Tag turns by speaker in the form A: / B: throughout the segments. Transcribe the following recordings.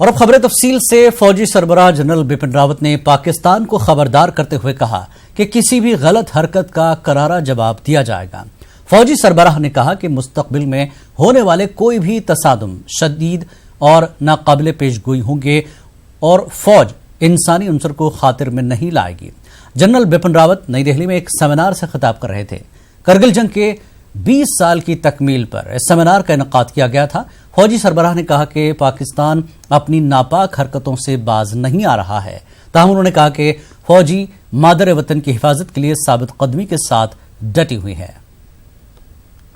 A: और अब खबरें तफसील से। फौजी सरबराह जनरल बिपिन रावत ने पाकिस्तान को खबरदार करते हुए कहा कि किसी भी गलत हरकत का करारा जवाब दिया जाएगा। फौजी सरबराह ने कहा कि मुस्तकबिल में होने वाले कोई भी तसादुम शदीद और नाकाबिले पेशगोई होंगे और फौज इंसानी अंसर को खातिर में नहीं लाएगी। जनरल बिपिन रावत नई दिल्ली में एक सेमिनार से खिताब कर रहे थे। करगिल जंग के 20 साल की तकमील पर इस सेमिनार का इनेकाद किया गया था। फौजी सरबराह ने कहा कि पाकिस्तान अपनी नापाक हरकतों से बाज नहीं आ रहा है। ताहम उन्होंने कहा कि फौजी मादर वतन की हिफाजत के लिए साबित कदमी के साथ डटी हुई है।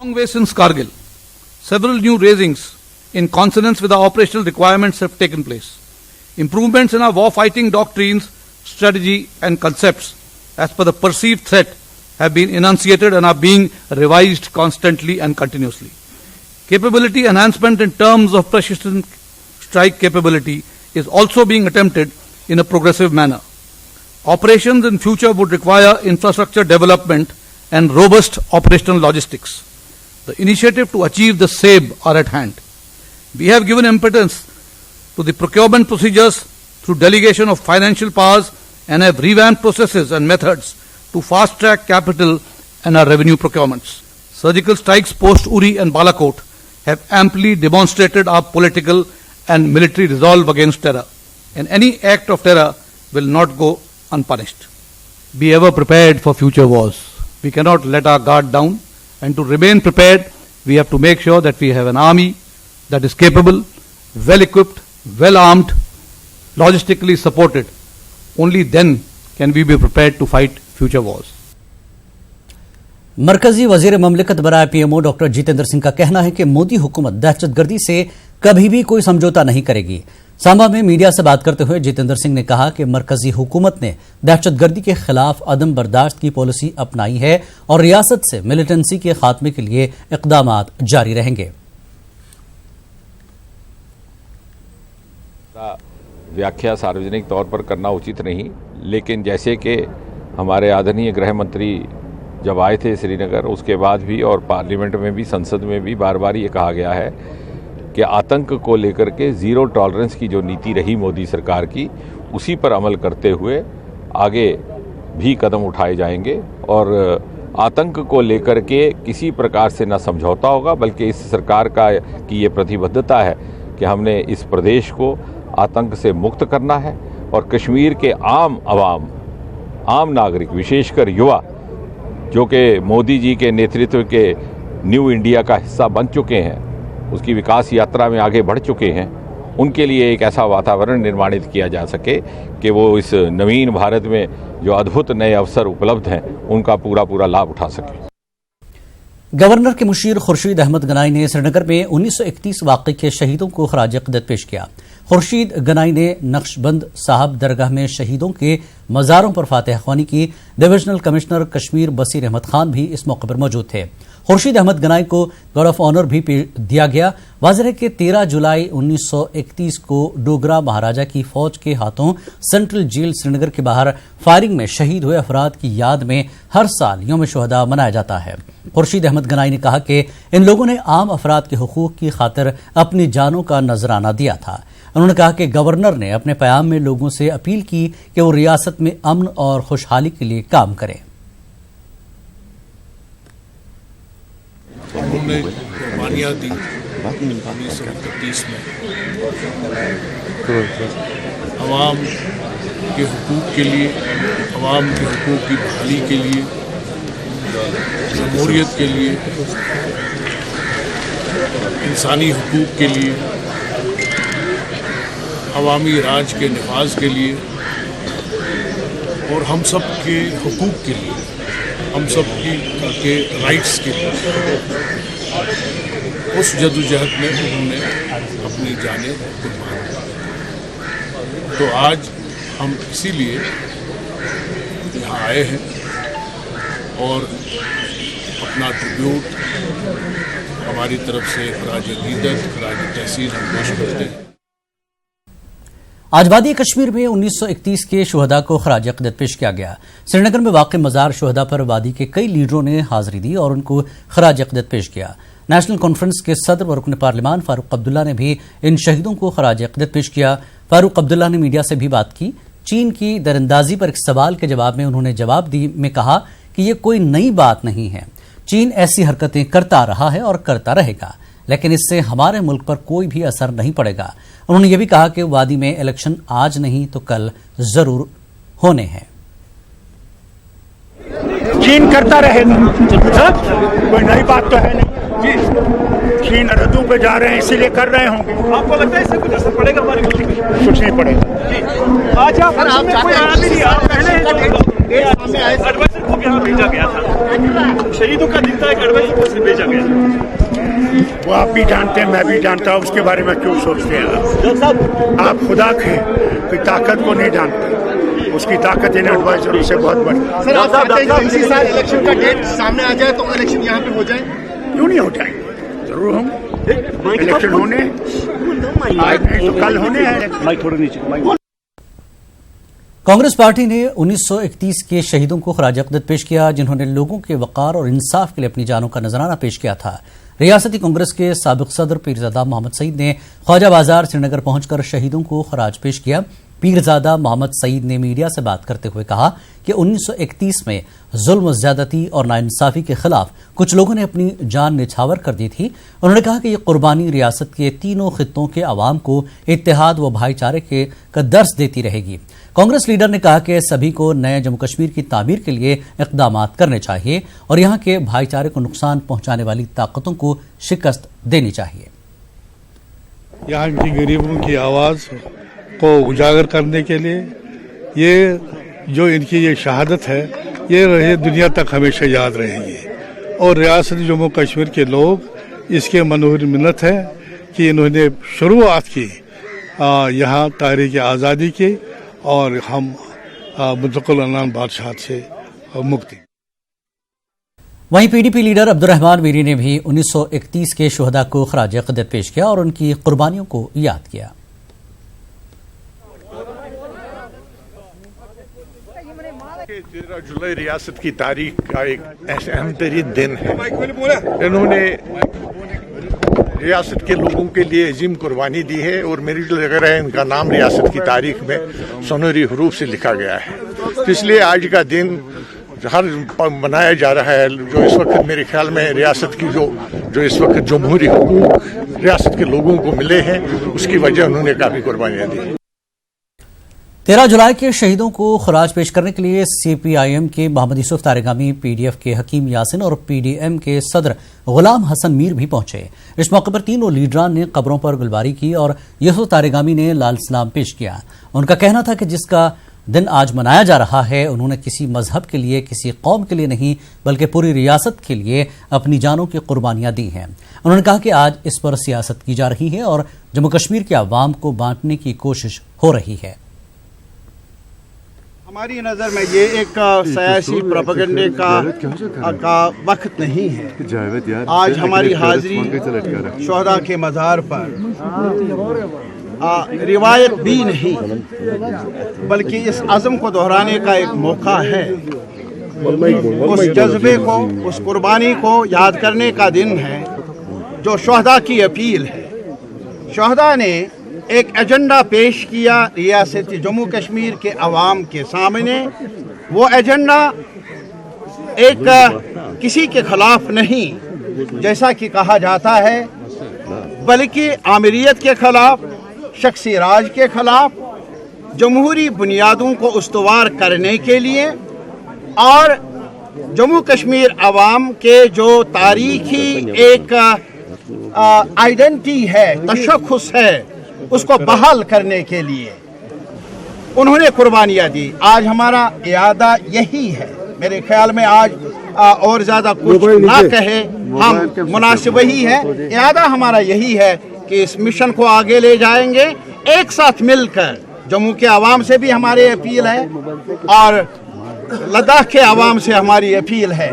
B: Long way since Kargil, several new raisings in consonance with our operational requirements have taken place. Improvements in our war-fighting doctrines, strategy and concepts as per the perceived threat have been enunciated and are being revised constantly and continuously. Capability enhancement in terms of precision strike capability is also being attempted in a progressive manner. Operations in future would require infrastructure development and robust operational logistics. The initiative to achieve the same are at hand. We have given impetus to the procurement procedures through delegation of financial powers and have revamped processes and methods to fast-track capital and our revenue procurements. Surgical strikes post-Uri and Balakot have amply demonstrated our political and military resolve against terror, and any act of terror will not go unpunished. Be ever prepared for future wars. We cannot let our guard down, and to remain prepared, we have to make sure that we have an army that is capable, well-equipped, well-armed, logistically supported. Only then can we be prepared to fight future wars.
A: मरकजी वजीर ममलिकत बराए PMO doctor Jitendra Singh का कहना है कि मोदी हुकूमत दहशतगर्दी से कभी भी कोई समझौता नहीं करेगी। सांबा में मीडिया से बात करते हुए जितेंद्र सिंह ने कहा कि मरकजी हुकूमत ने दहशतगर्दी के खिलाफ अदम बर्दाश्त की पॉलिसी अपनाई है और रियासत से मिलिटेंसी के खात्मे के लिए इक़दामात जारी रहेंगे।
C: व्याख्या सार्वजनिक तौर पर करना उचित नहीं, लेकिन जैसे कि हमारे आदरणीय गृह मंत्री जब आए थे श्रीनगर, उसके बाद भी और पार्लियामेंट में भी संसद में भी बार बार ये कहा गया है कि आतंक को लेकर के ज़ीरो टॉलरेंस की जो नीति रही मोदी सरकार की, उसी पर अमल करते हुए आगे भी कदम उठाए जाएंगे और आतंक को लेकर के किसी प्रकार से न समझौता होगा, बल्कि इस सरकार की ये प्रतिबद्धता है कि हमने इस प्रदेश को आतंक से मुक्त करना है और कश्मीर के आम आवाम, आम नागरिक, विशेषकर युवा जो कि मोदी जी के नेतृत्व के न्यू इंडिया का हिस्सा बन चुके हैं, उसकी विकास यात्रा में आगे बढ़ चुके हैं, उनके लिए एक ऐसा वातावरण निर्माणित किया जा सके कि वो इस नवीन भारत में जो अद्भुत नए अवसर उपलब्ध हैं उनका पूरा लाभ उठा सके।
A: गवर्नर के मुशीर खुर्शीद अहमद गनाई ने श्रीनगर में 1931 वाक़े के शहीदों को खराज अक़ीदत पेश किया। खुर्शीद गनाई ने नक्शबंद साहब दरगाह में शहीदों के मज़ारों पर फातिहा ख्वानी की। डिविजनल कमिश्नर कश्मीर बसीर अहमद खान भी इस मौके पर मौजूद थे। खुर्शीद अहमद गनाई को गार्ड ऑफ ऑनर भी दिया गया। वाज़ेह है कि 13 जुलाई 1931 को डोगरा महाराजा की फौज के हाथों सेंट्रल जेल श्रीनगर के बाहर फायरिंग में शहीद हुए अफराद की याद में हर साल यौम शुहदा मनाया जाता है। खुर्शीद अहमद गनाई ने कहा कि इन लोगों ने आम अफराद के हुकूक की खातिर अपनी जानों का नजराना दिया था। उन्होंने कहा कि गवर्नर ने अपने प्याम में लोगों से अपील की कि वो रियासत में अमन और खुशहाली के लिए काम करें।
D: उन्होंने कुर्बानियाँ दी 1931 में अवाम के हुकूक के लिए, अवाम के हुकूक की बहाली के लिए, जमहूरियत के लिए, इंसानी हुकूक के लिए, अवामी राज के नफाज के लिए और हम सब के हुकूक के लिए, हम सब के राइट्स के लिए उस जद्दोजहद में उन्होंने अपनी जानें कुर्बान की। तो आज हम इसीलिए यहाँ आए हैं और अपना ट्रिब्यूट हमारी तरफ से खराज अक़ीदत, खराज तहसीन हम पेश करते हैं।
A: आज वादी कश्मीर में 1931 के शुहदा को खराज अक़ीदत पेश किया गया। श्रीनगर में वाक़ मज़ार शुहदा पर वादी के कई लीडरों ने हाज़िरी दी और उनको खराज अक़ीदत पेश किया। नेशनल कॉन्फ्रेंस के सदर व रुकन पार्लिमान फारूक अब्दुल्ला ने भी इन शहीदों को खराज अक़ीदत पेश किया। फारूक अब्दुल्ला ने मीडिया से भी बात की। चीन की दरअंदाजी पर एक सवाल के जवाब में उन्होंने कहा कि ये कोई नई बात नहीं है। चीन ऐसी हरकतें करता रहा है और करता रहेगा, लेकिन इससे हमारे मुल्क पर कोई भी असर नहीं पड़ेगा। उन्होंने ये भी कहा कि वादी में इलेक्शन आज नहीं तो कल जरूर होने हैं।
E: चीन करता रहेगा, कोई नई बात तो है नहीं। चीन रद्दों पे जा रहे हैं इसीलिए कर रहे होंगे।
F: आपको लगता है इससे कुछ असर पड़ेगा हमारी मुल्क में?
E: कुछ नहीं पड़ेगा।
F: आज आप एडवाइजर को यहाँ भेजा गया था, शहीदों का दिन था, एक एडवाइजर को भेजा गया।
E: वो आप भी जानते हैं, मैं भी जानता हूँ, उसके बारे में क्यों सोचते हैं आप? खुदा की ताकत को नहीं जानते, उसकी ताकत इन एडवाइजरों से बहुत बड़ी।
G: सर आप चाहते हैं कि इसी साल इलेक्शन का डेट सामने आ जाए तो इलेक्शन यहाँ पे हो जाए?
E: क्यों नहीं हो जाएंगे? जरूर होंगे इलेक्शन होने, आज नहीं तो कल होने हैं।
A: कांग्रेस पार्टी ने 1931 के शहीदों को खराज अक़ीदत पेश किया, जिन्होंने लोगों के वक़ार और इंसाफ के लिए अपनी जानों का नजराना पेश किया था। रियासती कांग्रेस के साबिक सदर पीरजादा मोहम्मद सईद ने ख्वाजा बाजार श्रीनगर पहुंचकर शहीदों को खराज पेश किया। पीरजादा मोहम्मद सईद ने मीडिया से बात करते हुए कहा कि 1931 में जुल्म, ज्यादती और नाइंसाफी के खिलाफ कुछ लोगों ने अपनी जान निछावर कर दी थी। उन्होंने कहा कि यह कुर्बानी रियासत के तीनों खित्तों के अवाम को इत्तेहाद व भाईचारे का दर्स देती रहेगी। कांग्रेस लीडर ने कहा कि सभी को नए जम्मू कश्मीर की तामीर के लिए इक़दाम करने चाहिए और यहाँ के भाईचारे को नुकसान पहुंचाने वाली ताकतों को शिकस्त देनी चाहिए।
H: यहाँ की गरीबों की आवाज़ को उजागर करने के लिए ये जो इनकी ये शहादत है, ये रहे दुनिया तक हमेशा याद रहेंगी। और रियासत जम्मू कश्मीर के लोग इसके मनोहर मिन्नत है कि इन्होंने शुरुआत की यहाँ तारीख़ आज़ादी की और हम मुतक़ल अनान बादशाह से मुक्ति।
A: वहीं पीडीपी लीडर अब्दुर्रहमान मीरी ने भी 1931 के शुहदा को खराज अक़ीदत पेश किया और उनकी कुर्बानियों को याद किया।
D: 13 जुलाई रियासत की तारीख का एक अहम तरीन दिन है। इन्होंने रियासत के लोगों के लिए अजीम कुर्बानी दी है और मेरी जो लग है इनका नाम रियासत की तारीख में सुनहरी हरूफ से लिखा गया है। तो इसलिए आज का दिन हर मनाया जा रहा है। जो इस वक्त मेरे ख्याल में रियासत की जो इस वक्त जमहूरी हुकूक रियासत के लोगों को मिले हैं, उसकी वजह उन्होंने काफ़ी कुर्बानियाँ दी।
A: 13 जुलाई के शहीदों को खराज पेश करने के लिए CPIM के मोहम्मद यूसुफ तारिगामी, PDF के हकीम यासिन और PDM के सदर गुलाम हसन मीर भी पहुंचे। इस मौके पर तीनों लीडरान ने कब्रों पर गुलबारी की और यूसुफ तारिगामी ने लाल सलाम पेश किया। उनका कहना था कि जिसका दिन आज मनाया जा रहा है, उन्होंने किसी मजहब के लिए, किसी कौम के लिए नहीं, बल्कि पूरी रियासत के लिए अपनी जानों की कुर्बानियां दी हैं। उन्होंने कहा कि आज इस पर सियासत की जा रही है और जम्मू कश्मीर के अवाम को बांटने की कोशिश हो रही है।
I: हमारी नज़र में ये एक सियासी प्रोपेगेंडे का वक्त नहीं है। आज हमारी हाजिरी शोहदा के मज़ार पर रिवायत भी नहीं, बल्कि इस अज़म को दोहराने का एक मौका है। उस जज्बे को, उस कुर्बानी को याद करने का दिन है जो शोहदा की अपील है। शोहदा ने एक एजेंडा पेश किया रियासत जम्मू कश्मीर के अवाम के सामने। वो एजेंडा एक किसी के खिलाफ नहीं, जैसा कि कहा जाता है, बल्कि आमिरियत के खिलाफ, शख्सी राज के खिलाफ, जमहूरी बुनियादों को उस्तवार करने के लिए और जम्मू कश्मीर अवाम के जो तारीखी एक आइडेंटिटी है, तशख़्ख़ुस है, उसको बहाल करने के लिए उन्होंने कुर्बानियाँ दी। आज हमारा इरादा यही है। मेरे ख्याल में आज और ज़्यादा कुछ ना कहे हम मुनासिब ही है। इरादा हमारा यही है कि इस मिशन को आगे ले जाएंगे एक साथ मिलकर। जम्मू के अवाम से भी हमारी अपील है और लद्दाख के अवाम से हमारी अपील है।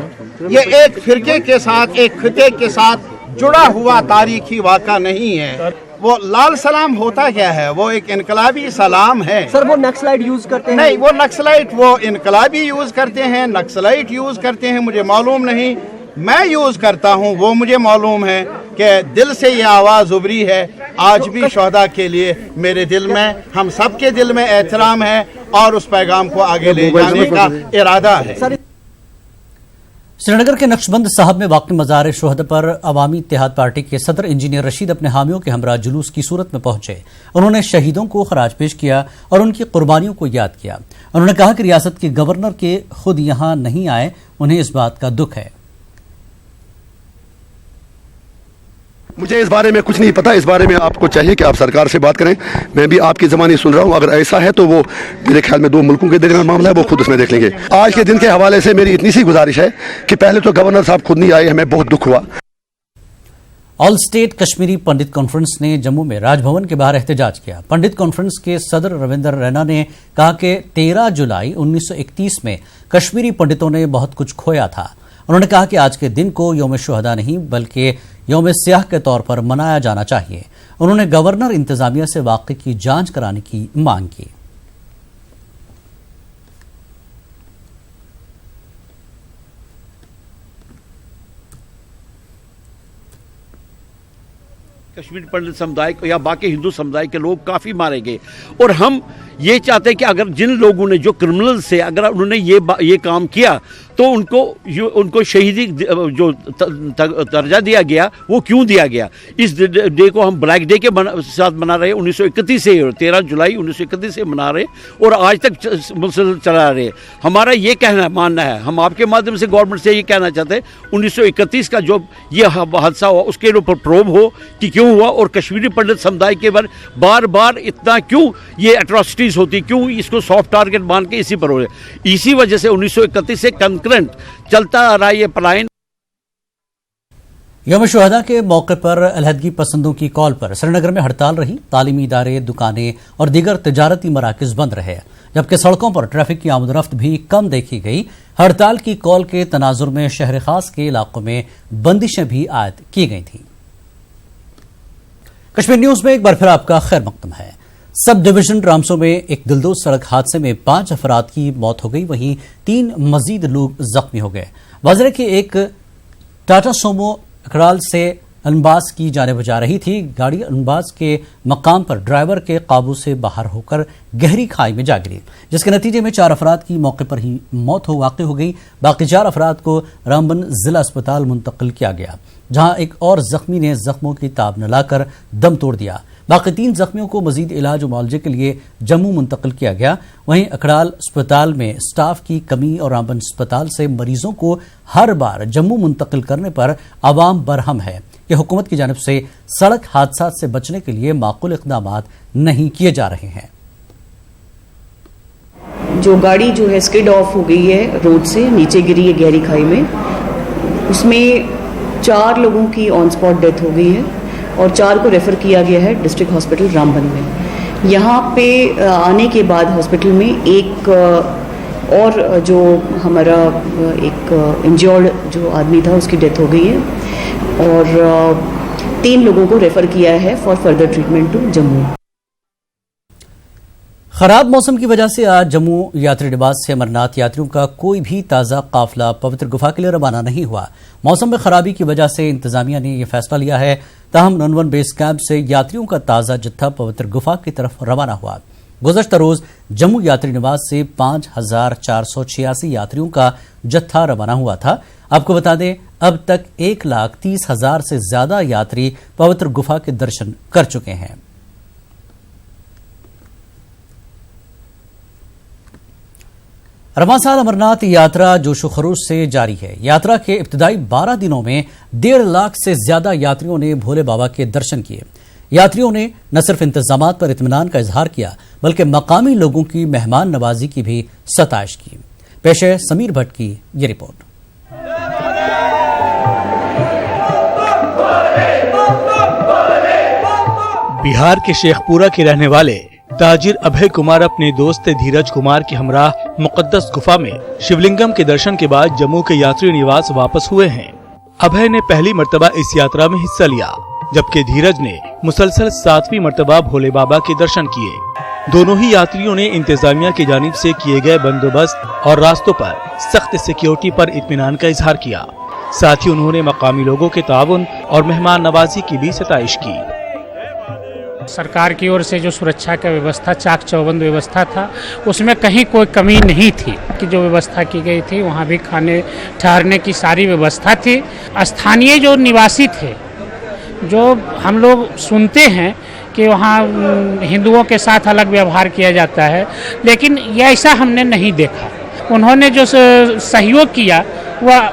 I: ये एक फिरके के साथ, एक खिते के साथ जुड़ा हुआ तारीखी वाक़ा नहीं है। वो लाल सलाम होता क्या है? वो एक इनकलाबी सलाम है।
F: सर वो नक्सलाइट यूज करते हैं?
I: नहीं, वो नक्सलाइट, वो इनकलाबी यूज करते हैं, नक्सलाइट यूज करते हैं, मुझे मालूम नहीं। मैं यूज़ करता हूं वो मुझे मालूम है कि दिल से ये आवाज़ उभरी है। आज भी शहदा के लिए मेरे दिल में, हम सब के दिल में एहतराम है और उस पैगाम को आगे ले जाने का इरादा है।
A: श्रीनगर के नक्शबंद साहब में वाक़ मज़ार शुहदा पर अवामी इत्तेहाद पार्टी के सदर इंजीनियर रशीद अपने हामियों के हमरा जुलूस की सूरत में पहुंचे। उन्होंने शहीदों को खराज पेश किया और उनकी कुर्बानियों को याद किया। उन्होंने कहा कि रियासत के गवर्नर के खुद यहां नहीं आए, उन्हें इस बात का दुख है।
J: मुझे इस बारे में कुछ नहीं पता। इस बारे में आपको चाहिए कि आप सरकार से बात करें। मैं भी आपकी ज़बानी सुन रहा हूं। अगर ऐसा है तो वो मेरे ख्याल में 2 मुल्कों के दिल का मामला है, वो खुद उसमें देख लेंगे। आज के दिन के हवाले से मेरी इतनी सी गुजारिश है कि पहले तो गवर्नर साहब खुद नहीं आए, हमें बहुत दुख हुआ।
A: ऑल स्टेट कश्मीरी पंडित कॉन्फ्रेंस ने जम्मू में राजभवन के बाहर एहतजाज किया। पंडित कॉन्फ्रेंस के सदर रविंदर रैना ने कहा कि 13 जुलाई 1931 में कश्मीरी पंडितों ने बहुत कुछ खोया था। उन्होंने कहा कि आज के दिन को यौम शुहदा नहीं बल्कि यौम सियाह के तौर पर मनाया जाना चाहिए। उन्होंने गवर्नर इंतजामिया से वाक़े की जांच कराने की मांग की।
K: कश्मीर पंडित समुदाय या बाकी हिंदू समुदाय के लोग काफ़ी मारे गए और हम ये चाहते हैं कि अगर जिन लोगों ने, जो क्रिमिनल से, अगर उन्होंने ये काम किया तो उनको शहीदी जो दर्जा दिया गया वो क्यों दिया गया। इस डे को हम ब्लैक डे के साथ मना रहे हैं। 1931 से 13 जुलाई 1931 से मना रहे और आज तक मुसलसल चला रहे। हमारा ये मानना है, हम आपके माध्यम से गवर्नमेंट से ये कहना चाहते हैं 1931 का जो ये हादसा हुआ उसके ऊपर प्रोब हो कि क्यों हुआ और कश्मीरी पंडित समुदाय के बार बार इतना क्यों ये एट्रॉसिटीज होती, क्यों इसको सॉफ्ट टारगेट मान के इसी पर हो रहे। इसी वजह से 1931 से कंकरेंट चलता आ रहा है ये पलायन।
A: यौम शुहदा के मौके पर अलहदगी पसंदों की कॉल पर श्रीनगर में हड़ताल रही। तालीमी इदारे, दुकानें और दीगर तिजारती मराकज बंद रहे, जबकि सड़कों पर ट्रैफिक की आमदोरफ्त भी कम देखी गई। हड़ताल की कॉल के तनाजुर में शहर खास के इलाकों में बंदिशें भी आयद की गई थी। कश्मीर न्यूज में एक बार फिर आपका खैर मकदम है। सब डिवीजन रामसो में एक दिलदोज सड़क हादसे में 5 अफराद की मौत हो गई, वहीं 3 मजीद लोग जख्मी हो गए। वाजरे की एक टाटा सोमो अकड़ाल से अनबाज की जाने जा रही थी। गाड़ी अनबाज के मकाम पर ड्राइवर के काबू से बाहर होकर गहरी खाई में जा गिरी, जिसके नतीजे में 4 अफराद की मौके पर ही मौत वाक़ हो गई। बाकी 4 अफराद को रामबन जिला अस्पताल मुंतकिल किया गया, जहां एक और जख्मी ने जख्मों की ताब न लाकर दम तोड़ दिया। बाकी 3 जख्मियों को मजीद इलाज और मुआवजे के लिए जम्मू मुंतकिल किया गया। वहीं अकड़ाल अस्पताल में स्टाफ की कमी और रामबन अस्पताल से मरीजों को हर बार जम्मू मुंतकिल करने पर आवाम बरहम है कि हुकूमत की जानिब से सड़क हादसा से बचने के लिए माकूल इक़दाम नहीं किए जा रहे हैं।
L: जो गाड़ी जो है स्किड ऑफ हो गई है, रोड से नीचे गिरी है गहरी खाई में, उसमें 4 लोगों की ऑन स्पॉट डेथ हो गई है और 4 को रेफ़र किया गया है डिस्ट्रिक्ट हॉस्पिटल रामबन में। यहाँ पे आने के बाद हॉस्पिटल में एक और जो हमारा एक इंजर्ड जो आदमी था उसकी डेथ हो गई है और 3 लोगों को रेफ़र किया है for further treatment to Jammu.
A: खराब मौसम की वजह से आज जम्मू यात्री निवास से अमरनाथ यात्रियों का कोई भी ताज़ा काफिला पवित्र गुफा के लिए रवाना नहीं हुआ। मौसम में खराबी की वजह से इंतजामिया ने यह फैसला लिया है। ताहम ननवन बेस कैंप से यात्रियों का ताज़ा जत्था पवित्र गुफा की तरफ रवाना हुआ। गुज़श्ता रोज जम्मू यात्री निवास से 5486 यात्रियों का जत्था रवाना हुआ था। आपको बता दें, अब तक 1,30,000 से ज्यादा यात्री पवित्र गुफा के दर्शन कर चुके हैं। रवां साल अमरनाथ यात्रा जोशो खरोश से जारी है। यात्रा के इब्तिदाई 12 दिनों में 1.5 लाख से ज्यादा यात्रियों ने भोले बाबा के दर्शन किए। यात्रियों ने न सिर्फ इंतजामात पर इत्मीनान का इजहार किया, बल्कि मकामी लोगों की मेहमान नवाजी की भी सताइश की। पेश है समीर भट्ट की ये रिपोर्ट।
M: बिहार के शेखपुरा के रहने वाले ताजिर अभय कुमार अपने दोस्त धीरज कुमार के हमराह मुकद्दस गुफा में शिवलिंगम के दर्शन के बाद जम्मू के यात्री निवास वापस हुए हैं। अभय ने पहली मर्तबा इस यात्रा में हिस्सा लिया, जबकि धीरज ने मुसलसल 7वीं मर्तबा भोले बाबा के दर्शन किए। दोनों ही यात्रियों ने इंतजामिया की जानिब से किए गए बंदोबस्त और रास्तों पर सख्त सिक्योरिटी पर इत्मीनान का इजहार किया। साथ ही उन्होंने मकामी लोगों के ताउन और मेहमान नवाजी की भी सताइश की।
N: सरकार की ओर से जो सुरक्षा का व्यवस्था, चाक चौबंद व्यवस्था था, उसमें कहीं कोई कमी नहीं थी कि जो व्यवस्था की गई थी वहाँ भी खाने ठहरने की सारी व्यवस्था थी। स्थानीय जो निवासी थे, जो हम लोग सुनते हैं कि वहाँ हिंदुओं के साथ अलग व्यवहार किया जाता है, लेकिन ये ऐसा हमने नहीं देखा। उन्होंने जो सहयोग किया वह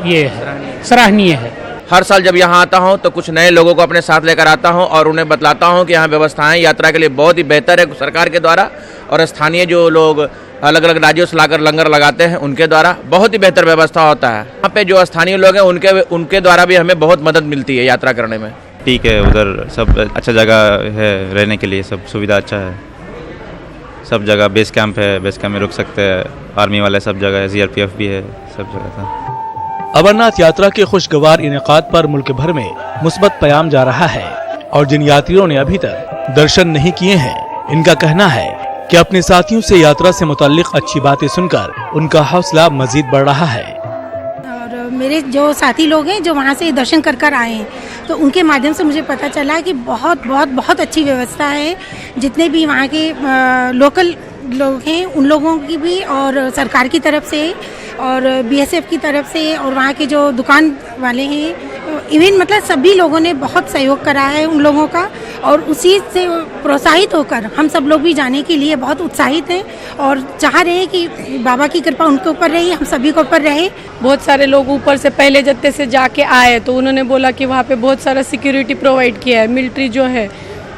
N: ये है, सराहनीय है।
O: हर साल जब यहाँ आता हूँ तो कुछ नए लोगों को अपने साथ लेकर आता हूँ और उन्हें बतलाता हूँ कि यहाँ व्यवस्थाएं यात्रा के लिए बहुत ही बेहतर है सरकार के द्वारा, और स्थानीय जो लोग अलग अलग राज्यों से लाकर लंगर लगाते हैं उनके द्वारा बहुत ही बेहतर व्यवस्था होता है। यहाँ पे जो स्थानीय लोग हैं उनके द्वारा भी हमें बहुत मदद मिलती है यात्रा करने में।
P: ठीक है, उधर सब अच्छा जगह है रहने के लिए, सब सुविधा अच्छा है, सब जगह बेस कैंप है, बेस कैंप में रुक सकते हैं, आर्मी वाले सब जगह है, CRPF भी है, सब जगह था।
M: अमरनाथ यात्रा के खुशगवार इनेकाद पर मुल्क भर में मुस्बत पैगाम जा रहा है और जिन यात्रियों ने अभी तक दर्शन नहीं किए हैं, इनका कहना है कि अपने साथियों से यात्रा से मुताल्लिक अच्छी बातें सुनकर उनका हौसला मजीद बढ़ रहा है।
Q: और मेरे जो साथी लोग हैं जो वहाँ से दर्शन कर आए हैं, तो उनके माध्यम से मुझे पता चला कि बहुत बहुत बहुत अच्छी व्यवस्था है। जितने भी वहाँ के लोकल लोग हैं उन लोगों की भी, और सरकार की तरफ से और BSF की तरफ से, और वहाँ के जो दुकान वाले हैं, इवन मतलब सभी लोगों ने बहुत सहयोग करा है उन लोगों का, और उसी से प्रोत्साहित होकर हम सब लोग भी जाने के लिए बहुत उत्साहित हैं और चाह रहे हैं कि बाबा की कृपा उनके ऊपर रही, हम सभी के ऊपर रहे।
R: बहुत सारे लोग ऊपर से पहले जत्थे से जाके आए तो उन्होंने बोला कि वहाँ पे बहुत सारा सिक्योरिटी प्रोवाइड किया है, मिलिट्री जो है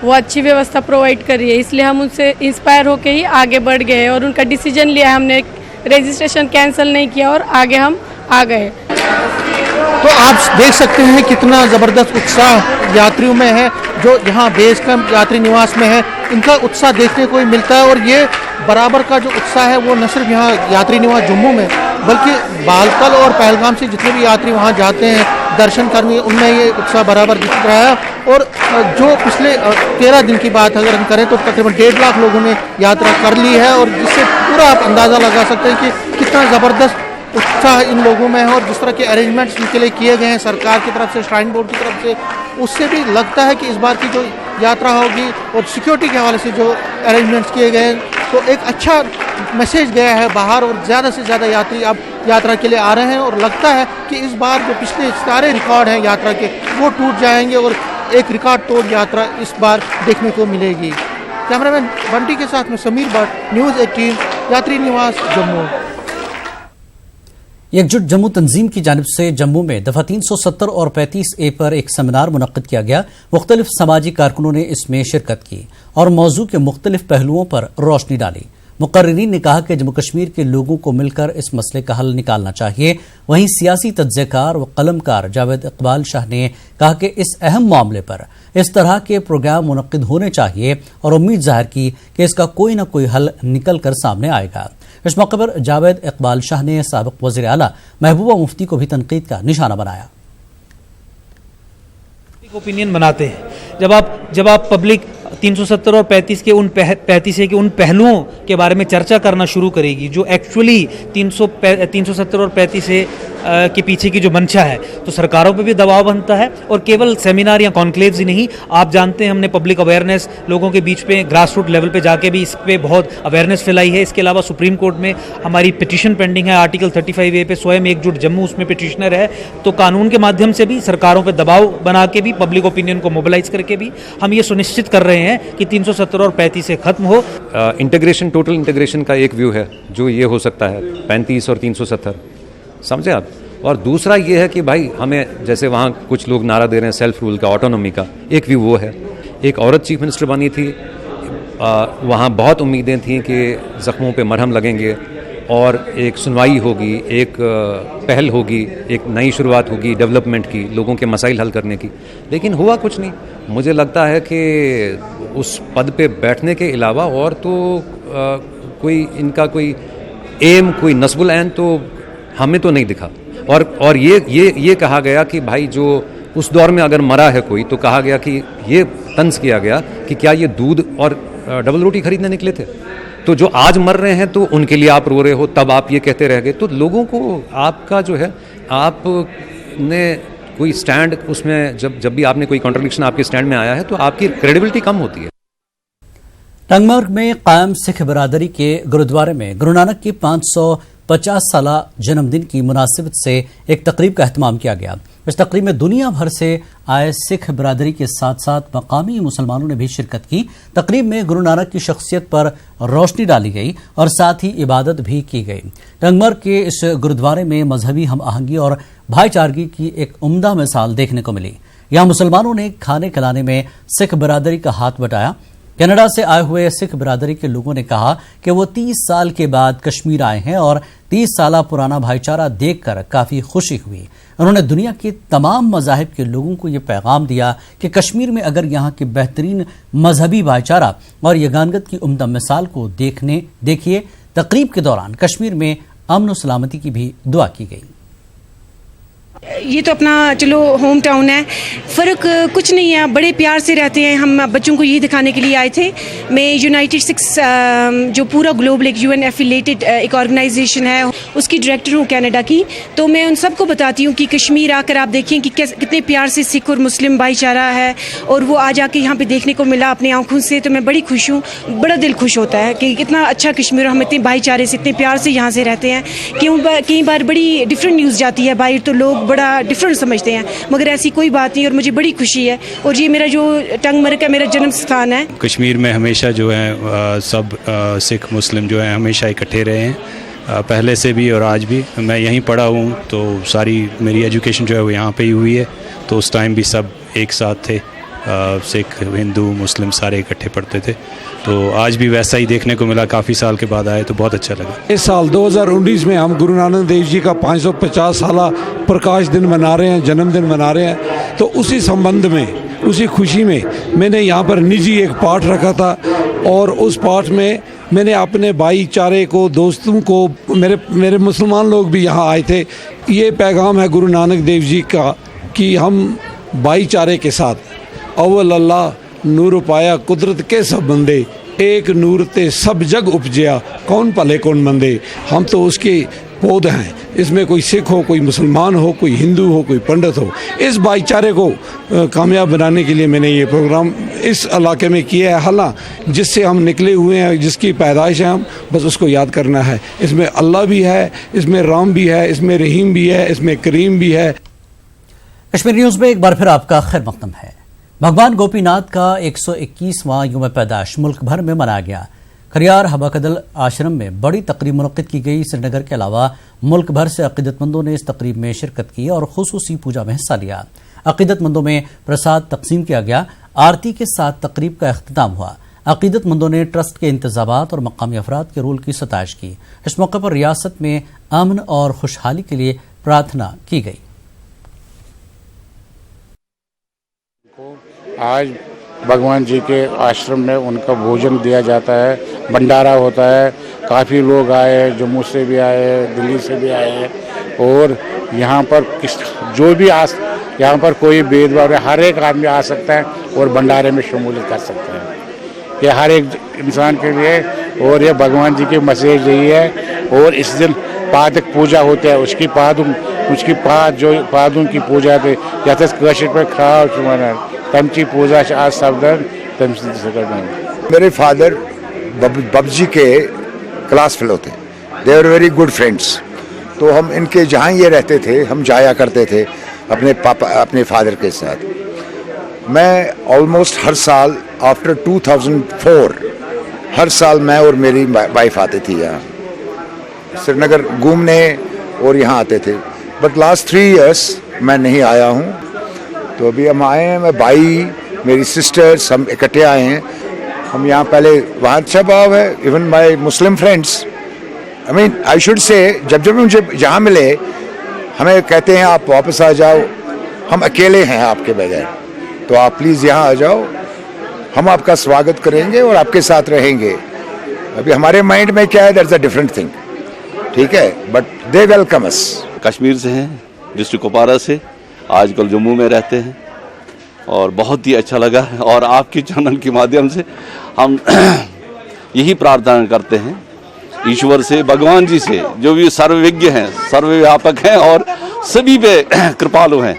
R: वो अच्छी व्यवस्था प्रोवाइड करी है, इसलिए हम उनसे इंस्पायर होके ही आगे बढ़ गए और उनका डिसीजन लिया, हमने रजिस्ट्रेशन कैंसिल नहीं किया और आगे हम आ गए।
S: तो आप देख सकते हैं कितना ज़बरदस्त उत्साह यात्रियों में है जो यहाँ बेस कैंप यात्री निवास में है, इनका उत्साह देखने को ही मिलता है। और ये बराबर का जो उत्साह है वो न सिर्फ यहाँ यात्री निवास जम्मू में, बल्कि बालतल और पहलगाम से जितने भी यात्री वहाँ जाते हैं दर्शन करने, उनमें ये उत्साह बराबर दिख रहा है। और जो पिछले 13 दिन की बात अगर हम करें तो तकरीबन 1.5 लाख लोगों ने यात्रा कर ली है, और जिससे पूरा आप अंदाज़ा लगा सकते हैं कि कितना ज़बरदस्त उत्साह इन लोगों में है। और जिस तरह के अरेंजमेंट्स इनके लिए किए गए हैं सरकार की तरफ से, श्राइन बोर्ड की तरफ से, उससे भी लगता है कि इस बार की जो यात्रा होगी और सिक्योरिटी के हवाले से जो अरेंजमेंट्स किए गए हैं तो एक अच्छा मैसेज गया है बाहर, और ज़्यादा से ज़्यादा यात्री अब यात्रा के लिए आ रहे हैं। और लगता है कि इस बार जो पिछले सारे रिकॉर्ड हैं यात्रा के वो टूट जाएंगे और एक रिकॉर्ड तोड़ यात्रा इस बार देखने को मिलेगी। कैमरामैन बंटी के साथ में समीर भट्ट, न्यूज़ 18, यात्री निवास जम्मू।
A: एकजुट जम्मू तंजीम की जानिब से जम्मू में दफा 370 और 35A पर एक सेमिनार मुनक्किद किया गया। मुख्तलिफ समाजी कारकुनों ने इसमें शिरकत की और मौजू के मुख्तलिफ पहलुओं पर रोशनी डाली। मुकर्रिरीन ने कहा कि जम्मू कश्मीर के लोगों को मिलकर इस मसले का हल निकालना चाहिए। वहीं सियासी तज्ज़ियाकार व कलमकार जावेद इकबाल शाह ने कहा कि इस अहम मामले पर इस तरह के प्रोग्राम मुनक्किद होने चाहिए और उम्मीद जाहिर की कि इसका कोई न कोई हल निकल कर सामने आएगा। इस मौके पर जावेद इकबाल शाह ने साबिक वज़ीर आला महबूबा मुफ्ती को भी तनकीद का निशाना बनाया।
T: ओपिनियन बनाते हैं जब आप पब्लिक 370 और 35A के उन पहलुओं के बारे में चर्चा करना शुरू करेगी जो एक्चुअली 370 और 35A के पीछे की जो मंशा है, तो सरकारों पे भी दबाव बनता है। और केवल सेमिनार या कॉन्क्लेव्स ही नहीं, आप जानते हैं हमने पब्लिक अवेयरनेस लोगों के बीच में ग्रास रूट लेवल पे जाके भी इस पे बहुत अवेयरनेस फैलाई है। इसके अलावा सुप्रीम कोर्ट में हमारी पिटीशन पेंडिंग है आर्टिकल 35A पे, स्वयं एकजुट जम्मू उसमें पिटीशनर है। तो कानून के माध्यम से भी सरकारों पर दबाव बना के भी पब्लिक ओपिनियन को मोबिलाइज करके भी हम ये सुनिश्चित कर रहे हैं कि 370 और 35A खत्म हो।
U: इंटीग्रेशन, टोटल इंटीग्रेशन का एक व्यू है जो ये हो सकता है 35 और 370, समझे आप। और दूसरा ये है कि भाई हमें, जैसे वहाँ कुछ लोग नारा दे रहे हैं सेल्फ रूल का, ऑटोनॉमी का, एक व्यू वो है। एक औरत चीफ मिनिस्टर बनी थी, वहाँ बहुत उम्मीदें थीं कि ज़ख्मों पे मरहम लगेंगे और एक सुनवाई होगी, एक पहल होगी, एक नई शुरुआत होगी डेवलपमेंट की, लोगों के मसाइल हल करने की, लेकिन हुआ कुछ नहीं। मुझे लगता है कि उस पद पे बैठने के अलावा और तो कोई इनका कोई एम, कोई नस्बुल ऐन तो हमें तो नहीं दिखा। और ये कहा गया कि भाई जो उस दौर में अगर मरा है कोई, तो कहा गया कि ये तंज किया गया कि क्या ये दूध और डबल रोटी खरीदने निकले थे। तो जो आज मर रहे हैं तो उनके लिए आप रो रहे हो, तब आप ये कहते रह गए। तो लोगों को आपका जो है आपने कोई स्टैंड उसमें जब भी आपने कोई कॉन्ट्रडिक्शन आपके स्टैंड में आया है तो आपकी क्रेडिबिलिटी कम होती है।
A: टंगमर्ग में कायम सिख बरादरी के गुरुद्वारे में गुरु नानक की 550 साला जन्मदिन की मुनासिबत से एक तकरीब का एहतमाम किया गया। इस तकरीब में दुनिया भर से आए सिख बरादरी के साथ साथ मकामी मुसलमानों ने भी शिरकत की। तकरीब में गुरु नानक की शख्सियत पर रोशनी डाली गई और साथ ही इबादत भी की गई। टंगमर्ग के इस गुरुद्वारे में मजहबी हम आहंगी और भाईचारगी की एक उम्दा मिसाल देखने को मिली। यहाँ मुसलमानों ने खाने खिलाने में सिख बरादरी का हाथ बटाया। कनाडा से आए हुए सिख बरादरी के लोगों ने कहा कि वो 30 साल के बाद कश्मीर आए हैं और 30 साल पुराना भाईचारा देखकर काफी खुशी हुई। उन्होंने दुनिया के तमाम मज़ाहिब के लोगों को ये पैगाम दिया कि कश्मीर में अगर यहाँ के बेहतरीन मजहबी भाईचारा और यगानगत की उम्दा मिसाल को देखिए। तकरीब के दौरान कश्मीर में अमन और सलामती की भी दुआ की गई।
B: ये तो अपना चलो होम टाउन है, फ़र्क कुछ नहीं है, बड़े प्यार से रहते हैं। हम बच्चों को यही दिखाने के लिए आए थे। मैं यूनाइटेड सिक्स जो पूरा ग्लोबल एक UN एफिलेटेड एक ऑर्गेनाइजेशन है उसकी डायरेक्टर हूँ कनाडा की। तो मैं उन सबको बताती हूँ कि कश्मीर आकर आप देखें कि कितने प्यार से सिख और मुस्लिम भाईचारा है और वो आज आके यहाँ पे देखने को मिला अपनी आंखों से। तो मैं बड़ी खुश हूँ, बड़ा दिल खुश होता है कि कितना अच्छा कश्मीर, हम इतने भाईचारे से इतने प्यार से यहाँ से रहते हैं। कई बार बड़ी डिफरेंट न्यूज़ जाती है बाहर तो लोग बड़ा डिफरेंट समझते हैं, मगर ऐसी कोई बात नहीं और मुझे बड़ी खुशी है। और ये मेरा जो टंगमर्ग का मेरा जन्म स्थान है।
V: कश्मीर में हमेशा जो है सब सिख मुस्लिम जो है हमेशा इकट्ठे रहे हैं, पहले से भी और आज भी। मैं यहीं पढ़ा हूँ तो सारी मेरी एजुकेशन जो है वो यहाँ पे ही हुई है। तो उस टाइम भी सब एक साथ थे, सिख हिंदू मुस्लिम सारे इकट्ठे पढ़ते थे। तो आज भी वैसा ही देखने को मिला, काफ़ी साल के बाद आए तो बहुत अच्छा लगा।
W: इस साल 2019 में हम गुरु नानक देव जी का 550 साला प्रकाश दिन मना रहे हैं, जन्मदिन मना रहे हैं। तो उसी संबंध में, उसी खुशी में मैंने यहाँ पर निजी एक पाठ रखा था और उस पाठ में मैंने अपने भाईचारे को, दोस्तों को, मेरे मुसलमान लोग भी यहाँ आए थे। ये पैगाम है गुरु नानक देव जी का कि हम भाईचारे के साथ अव्वल अल्लाह नूर पाया कुदरत के सब बंदे, एक नूर ते सब जग उपजया कौन भले कौन मंदे। हम तो उसके पौध हैं, इसमें कोई सिख हो, कोई मुसलमान हो, कोई हिंदू हो, कोई पंडित हो। इस भाईचारे को कामयाब बनाने के लिए मैंने ये प्रोग्राम इस इलाके में किया है। हालांकि जिससे हम निकले हुए हैं, जिसकी पैदाइश है, हम बस उसको याद करना है। इसमें अल्लाह भी है, इसमें राम भी है, इसमें रहीम भी है, इसमें करीम भी है।
A: कश्मीर न्यूज में एक बार फिर आपका खैर मकदम है। भगवान गोपीनाथ का 121वां यौम पैदाश मुल्क भर में मनाया गया। खरियार हबाकदल आश्रम में बड़ी तकरीब मुनक्किद की गई। श्रीनगर के अलावा मुल्क भर से अकीदतमंदों ने इस तकरीब में शिरकत की और खुसूसी पूजा में हिस्सा लिया। अकीदतमंदों में प्रसाद तकसीम किया गया। आरती के साथ तकरीब का अख्तिताम हुआ। अकीदतमंदों ने ट्रस्ट के इंतजामात और मकामी अफराद के रोल की सताइश की। इस मौके पर रियासत में अमन और खुशहाली के लिए प्रार्थना की गई।
X: आज भगवान जी के आश्रम में उनका भोजन दिया जाता है, भंडारा होता है। काफ़ी लोग आए, जम्मू से भी आए, दिल्ली से भी आए और यहाँ पर जो भी यहाँ पर कोई भेदभाव है, हर एक आदमी आ सकता है और भंडारे में शमूलियत कर सकता है। ये हर एक इंसान के लिए और ये भगवान जी की मैसेज यही है। और इस दिन पादक पूजा होती है, उसकी पादों की पूजा पे पे खाओ तमची पूजा आज सबदन
Y: मेरे फादर बब्जी के क्लास फेलो थे। They are very good friends. तो हम इनके जहाँ ये रहते थे हम जाया करते थे अपने फादर के साथ। मैं ऑलमोस्ट हर साल आफ्टर 2004 हर साल मैं और मेरी वाइफ आते थी यहाँ श्रीनगर घूमने और यहाँ आते थे। बट लास्ट 3 इयर्स मैं नहीं आया हूँ। तो अभी हम आए हैं, मैं भाई, मेरी सिस्टर्स, हम इकट्ठे आए हैं। हम यहाँ पहले वहाँ अच्छा भाव है। Even my Muslim friends, I mean I should say, जब मुझे जहाँ मिले हमें कहते हैं आप वापस आ जाओ, हम अकेले हैं आपके बगैर, तो आप प्लीज़ यहाँ आ जाओ, हम आपका स्वागत करेंगे और आपके साथ रहेंगे। अभी हमारे माइंड में क्या है, दैट्स अ डिफरेंट थिंग, ठीक है, बट दे वेलकम अस।
Z: कश्मीर से हैं, डिस्ट्रिक्ट कुपवारा से, आजकल जम्मू में रहते हैं और बहुत ही अच्छा लगा। और आपके चैनल के माध्यम से हम यही प्रार्थना करते हैं ईश्वर से, भगवान जी से, जो भी सर्वविज्ञ हैं, सर्वव्यापक हैं और सभी पे कृपालु हैं।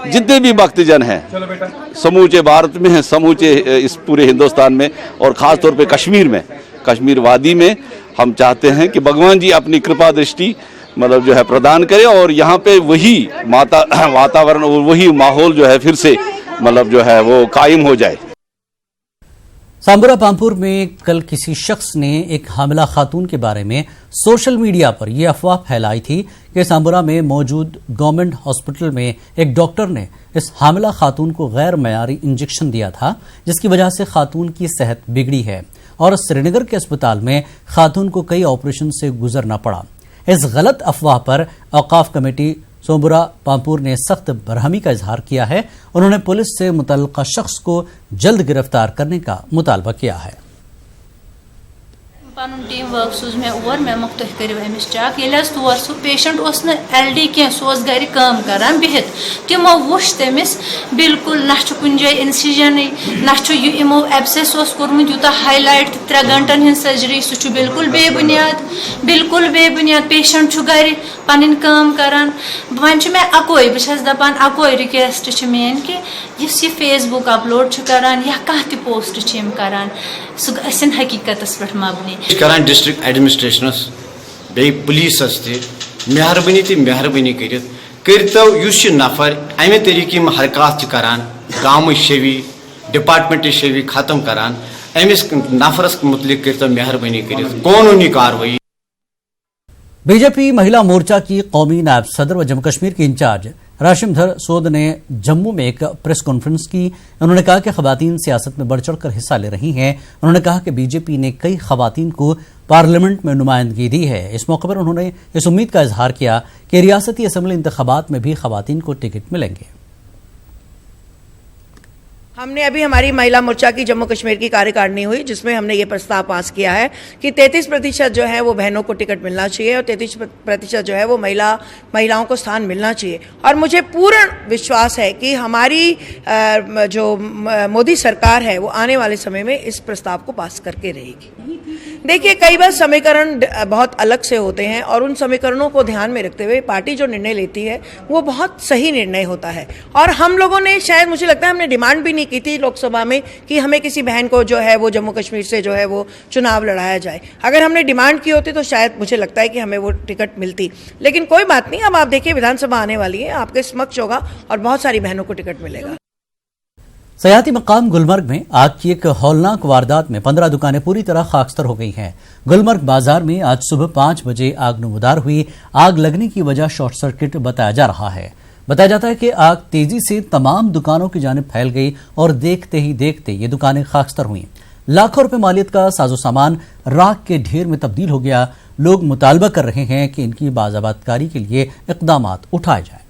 Z: जितने भी भक्तजन हैं समूचे भारत में हैं, समूचे इस पूरे हिंदुस्तान में और ख़ास तौर पे कश्मीर में, कश्मीर वादी में हम चाहते हैं कि भगवान जी अपनी कृपा दृष्टि मतलब जो है प्रदान करे और यहाँ पे वही वातावरण और वही माहौल जो है फिर से मतलब जो है वो कायम हो जाए।
A: सांबरा पामपुर में कल किसी शख्स ने एक हामिला खातून के बारे में सोशल मीडिया पर यह अफवाह फैलाई थी कि सांबरा में मौजूद गवर्नमेंट हॉस्पिटल में एक डॉक्टर ने इस हामिला खातून को गैर मयारी इंजेक्शन दिया था, जिसकी वजह से खातून की सेहत बिगड़ी है और श्रीनगर के अस्पताल में खातून को कई ऑपरेशन से गुजरना पड़ा। इस गलत अफवाह पर औकाफ कमेटी सांबरा पामपुर ने सख्त बरहमी का इजहार किया है। उन्होंने पुलिस से मुतल्लिका शख्स को जल्द गिरफ्तार करने का मुतालबा किया है।
C: पन टीम वर्क सूज मे और मे मुख तुह करो अमिस चेक ये तौर सह पेशेंट LD कह सह गर काम करान बिहित तमो वुच तमिस बिल्कुल ना कुन जाए इंसिजन ना यमो एब्सेस कोर्मुत यूता हाईलाइट 3 घंटन हज सर्जरी सह बिल्कुल बेबुनियाद पेशेंट गर पन काम करान। वन मे अकोई बस दपान अकोई रिक्वेस्ट मेन कि ये फेसबुक अपलोड करान या कह पोस्ट करान सह गन हकीकत पे मबनी
D: करान डिस्ट्रिक्ट एडमिनिस्ट्रेशनस बे पुलिसस मेहरबानी करतो नफर अमे तरीके हरकत करान गाँव शेवी डिपार्टमेंट शेवी खत्म करान अमिस नफरस मुतलिक करतो मेहरबानी कर कानूनी कार्रवाई।
A: बीजेपी महिला मोर्चा की कौमी नायब सदर व जम्मू कश्मीर की इंचार्ज राशिमधर सोद ने जम्मू में एक प्रेस कॉन्फ्रेंस की। उन्होंने कहा कि खवातीन सियासत में बढ़ चढ़कर हिस्सा ले रही हैं। उन्होंने कहा कि बीजेपी ने कई खवातीन को पार्लियामेंट में नुमाइंदगी दी है। इस मौके पर उन्होंने इस उम्मीद का इजहार किया कि रियासती असम्बली इंतखाबात में भी खवातीन को टिकट मिलेंगे।
E: हमने अभी हमारी महिला मोर्चा की जम्मू कश्मीर की कार्यकारिणी हुई जिसमें हमने ये प्रस्ताव पास किया है कि 33% जो है वो बहनों को टिकट मिलना चाहिए और 33% जो है वो महिलाओं को स्थान मिलना चाहिए। और मुझे पूर्ण विश्वास है कि हमारी जो मोदी सरकार है वो आने वाले समय में इस प्रस्ताव को पास करके रहेगी। देखिए, कई बार समीकरण बहुत अलग से होते हैं और उन समीकरणों को ध्यान में रखते हुए पार्टी जो निर्णय लेती है वो बहुत सही निर्णय होता है। और हम लोगों ने शायद मुझे लगता है हमने डिमांड भी नहीं की थी लोकसभा में कि हमें किसी बहन को जो है वो जम्मू कश्मीर से जो है वो चुनाव लड़ाया जाए। अगर हमने डिमांड की होती तो शायद मुझे लगता है कि हमें वो टिकट मिलती, लेकिन कोई बात नहीं। अब आप देखिए, विधानसभा आने वाली है, आपके समक्ष होगा और बहुत सारी बहनों को टिकट मिलेगा।
A: सयाती मकाम गुलमर्ग में आग की एक हौलनाक वारदात में 15 दुकानें पूरी तरह खाकस्तर हो गई हैं। गुलमर्ग बाजार में आज सुबह 5 बजे आग नमूदार हुई। आग लगने की वजह शॉर्ट सर्किट बताया जा रहा है। बताया जाता है कि आग तेजी से तमाम दुकानों की जानिब फैल गई और देखते ही देखते ये दुकानें खाकस्तर हुई। लाखों रुपए मालियत का साजो सामान राख के ढेर में तब्दील हो गया। लोग मुतालबा कर रहे हैं कि इनकी बाज़ाबातकारी के लिए इक़दामात उठाए जाए।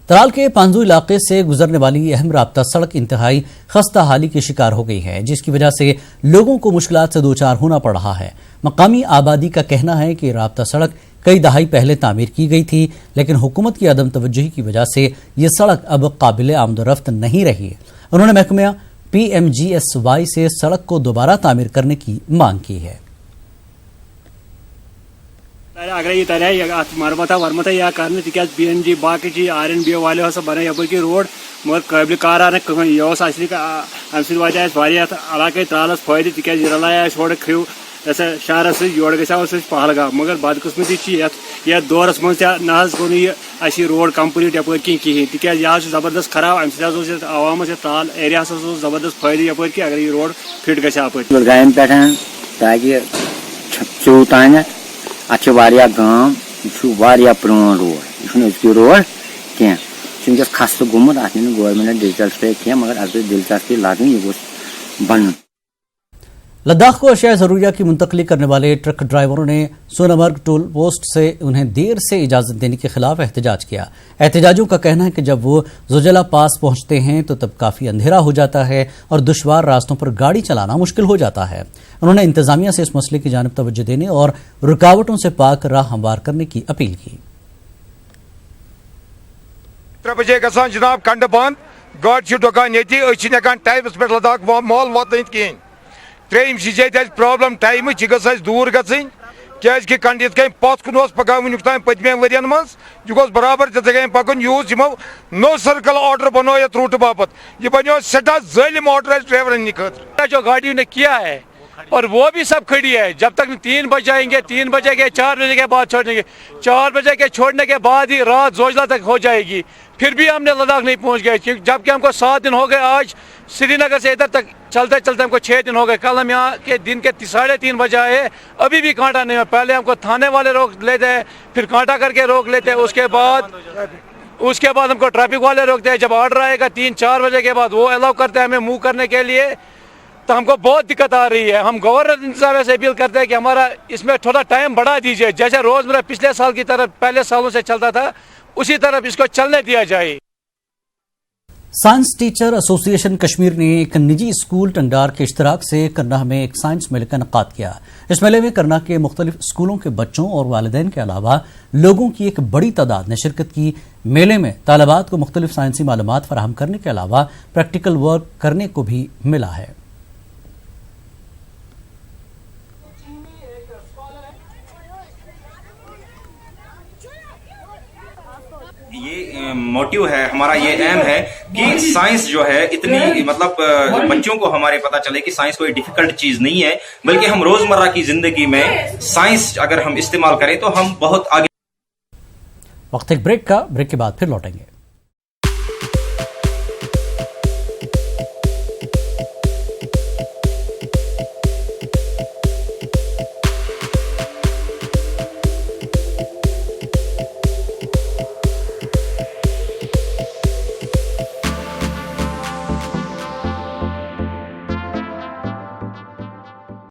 A: तराल के पांजू इलाके से गुजरने वाली अहम राब्ता सड़क इंतहाई खस्ता हाली की शिकार हो गई है, जिसकी वजह से लोगों को मुश्किलात से दोचार होना पड़ रहा है। मकामी आबादी का कहना है कि राब्ता सड़क कई दहाई पहले तामीर की गई थी, लेकिन हुकूमत की अदम तवज्जुही की वजह से ये सड़क अब काबिल आमदोरफ्त नहीं रही है। उन्होंने महकमा PMGSY से सड़क को दोबारा तामीर करने की मांग की है।
F: अगर ये तरह मरमता वरमता या करने तिकाज PNG बाकी चीज RNB वाले हसा बना यपर की रोड मगर काबिल कार आने कहीं योस असली का अंसिल वजह वारिया इलाके त्रालस फायदे तिकाज रलाया छोड़ खियो ऐसे शहर से जोड़ गया उस पहलगा मगर बदकिस्मती या दौरस मज नज गो अशी रोड कंप्लीट यपर कहें तिकाज यह जबरदस्त खराब अम आवाम से त्राल एरिया जबरदस्त फायदे यपर कि अगर ये रोड फिट गया
G: गायन पे ताकि चूतान अच्छा गांव यह प्रोन रोड यह रोड कह वनकस खस्त गोमुत अत गवर्नमेंट दिलचस्पी कह मगर अत दिलचस्पी लगन यह गोस बन।
A: लद्दाख को अशिया जरूरिया की मुंतकली करने वाले ट्रक ड्राइवरों ने सोनामर्ग टोल पोस्ट से उन्हें देर से इजाजत देने के खिलाफ एहतजाज किया। एहतजाजियों का कहना है कि जब वो जोजिला पास पहुंचते हैं तो तब काफी अंधेरा हो जाता है और दुश्वार रास्तों पर गाड़ी चलाना मुश्किल हो जाता है। उन्होंने इंतजामिया से इस मसले की जानिब तवज्जो देने और रुकावटों से पाक राह हमवार करने की अपील की।
H: 3 बजे गसान जनाब कंड बंद गाड़ी डोकान ये टाइमस पे लद्दाख मॉल वात कहें त्रेम प्रॉब्लम टाइम दूर क्या कंड ये पथ कुन पकान वुक तान पतमे वरियन मज यह बराबर जगह पकन यूज यमो नो सर्कल ऑर्डर बनो ये रूट बापत यह बनो सटा जालिम ऑर्डर ड्राइवर खतर
F: जो गाड़ी ने किया है और वो भी सब खड़ी है। जब तक 3 बज जाएंगे, 3 बजे के 4 बजे के बाद छोड़ेंगे, 4 बजे के छोड़ने के बाद ही रात जोजला तक हो जाएगी। फिर भी हमने लद्दाख नहीं पहुंच गए, जबकि हमको 7 दिन हो गए। आज श्रीनगर से इधर तक चलते चलते हमको 6 दिन हो गए। कल हम यहाँ के दिन के 3:30 बजे आए, अभी भी कांटा नहीं है। पहले हमको थाने वाले रोक लेते हैं, फिर कांटा करके रोक लेते हैं, उसके बाद हमको ट्रैफिक वाले रोकते हैं। जब ऑर्डर आएगा 3-4 बजे के बाद वो अलाउ करते हैं हमें मूव करने के लिए, तो हमको बहुत दिक्कत आ रही है। हम गवर्नर साहब से अपील करते हैं कि हमारा इसमें थोड़ा टाइम बढ़ा दीजिए, जैसे रोजमर्रा पिछले साल की तरह पहले सालों से चलता था उसी तरफ इसको चलने दिया जाए।
A: साइंस टीचर एसोसिएशन कश्मीर ने एक निजी स्कूल टंडार के इश्तराक से करनाह में एक साइंस मेले का इनेकाद किया। इस मेले में करनाह के मुख्तलिफ स्कूलों के बच्चों और वालिदैन के अलावा लोगों की एक बड़ी तादाद ने शिरकत की। मेले में तालिबात को मुख्तलिफ साइंसी मालूमात फराहम करने के अलावा प्रैक्टिकल वर्क करने को भी मिला है।
I: ये मोटिव है हमारा, ये एम है कि साइंस जो है इतनी मतलब बच्चों को हमारे पता चले कि साइंस कोई डिफिकल्ट चीज नहीं है, बल्कि हम रोजमर्रा की जिंदगी में साइंस अगर हम इस्तेमाल करें तो हम बहुत आगे।
A: वक्त एक ब्रेक के बाद फिर लौटेंगे।